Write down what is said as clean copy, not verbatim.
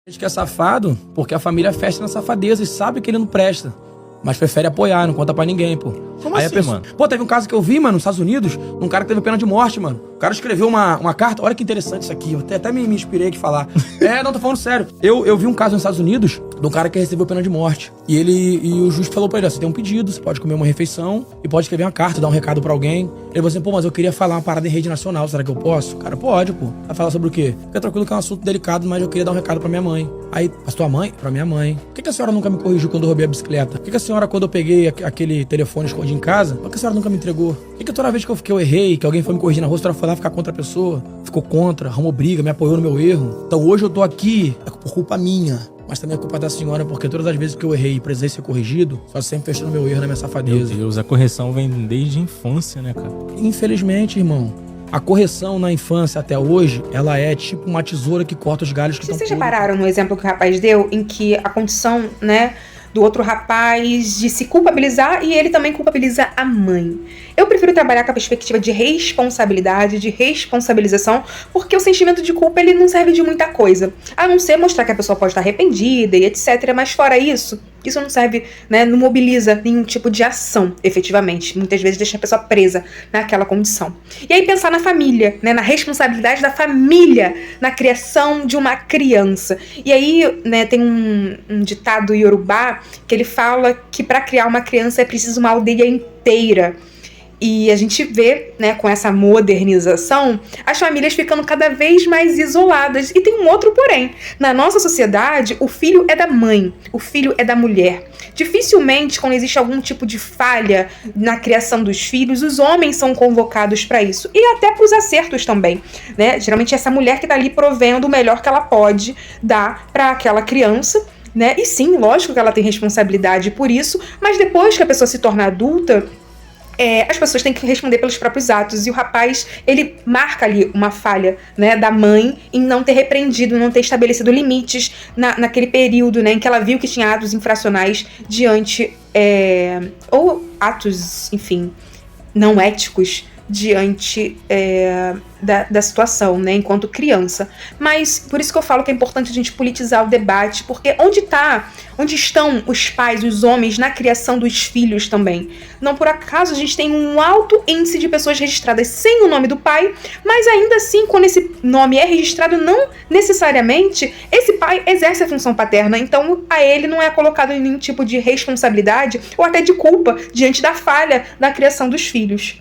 Gente que é safado porque a família fecha na safadeza e sabe que ele não presta. Mas prefere apoiar, não conta pra ninguém, pô. Como aí assim, a pessoa... mano? Pô, teve um caso que eu vi, mano, nos Estados Unidos, um cara que teve pena de morte, mano. O cara escreveu uma carta, olha que interessante isso aqui, eu até me inspirei aqui falar. Não, tô falando sério. Eu vi um caso nos Estados Unidos de um cara que recebeu pena de morte. E o juiz falou pra ele, ó, você tem um pedido, você pode comer uma refeição e pode escrever uma carta, dar um recado pra alguém. Ele falou assim, pô, mas eu queria falar uma parada em rede nacional, será que eu posso? O cara, pode, pô. Vai falar sobre o quê? Fica tranquilo que é um assunto delicado, mas eu queria dar um recado pra minha mãe. Aí, pra sua mãe? Pra minha mãe. Por que a senhora nunca me corrigiu quando eu roubei a bicicleta? Por que a senhora, quando eu peguei aquele telefone e escondi em casa, por que a senhora nunca me entregou? Por que toda vez que eu errei, que alguém foi me corrigir na rua, a senhora foi lá ficar contra a pessoa? Ficou contra, arrumou briga, me apoiou no meu erro. Então hoje eu tô aqui, é por culpa minha. Mas também é culpa da senhora, porque todas as vezes que eu errei e precisei ser corrigido, só sempre fechou no meu erro, na minha safadeza. Meu Deus, a correção vem desde a infância, né, cara? Infelizmente, irmão, a correção na infância até hoje, ela é tipo uma tesoura que corta os galhos que estão... Vocês já pararam no exemplo que o rapaz deu, em que a condição, né, do outro rapaz de se culpabilizar e ele também culpabiliza a mãe? Eu prefiro trabalhar com a perspectiva de responsabilidade, de responsabilização, porque o sentimento de culpa ele não serve de muita coisa, a não ser mostrar que a pessoa pode estar arrependida e etc. Mas fora isso não serve, né, não mobiliza nenhum tipo de ação, efetivamente. Muitas vezes deixa a pessoa presa naquela condição. E aí pensar na família, né, na responsabilidade da família, na criação de uma criança. E aí, né, tem um ditado iorubá que ele fala que para criar uma criança é preciso uma aldeia inteira. E a gente vê, né, com essa modernização, as famílias ficando cada vez mais isoladas. E tem um outro porém. Na nossa sociedade, o filho é da mãe, o filho é da mulher. Dificilmente, quando existe algum tipo de falha na criação dos filhos, os homens são convocados para isso. E até para os acertos também, né? Geralmente é essa mulher que tá ali provendo o melhor que ela pode dar para aquela criança, né? E sim, lógico que ela tem responsabilidade por isso, mas depois que a pessoa se torna adulta, as pessoas têm que responder pelos próprios atos. E o rapaz, ele marca ali uma falha, né, da mãe em não ter repreendido, não ter estabelecido limites naquele período, né, em que ela viu que tinha atos infracionais diante, ou atos, enfim, não éticos diante da situação, né, enquanto criança. Mas por isso que eu falo que é importante a gente politizar o debate, porque onde estão os pais, os homens, na criação dos filhos também? Não por acaso a gente tem um alto índice de pessoas registradas sem o nome do pai, mas ainda assim, quando esse nome é registrado, não necessariamente esse pai exerce a função paterna, então a ele não é colocado nenhum tipo de responsabilidade ou até de culpa diante da falha na criação dos filhos.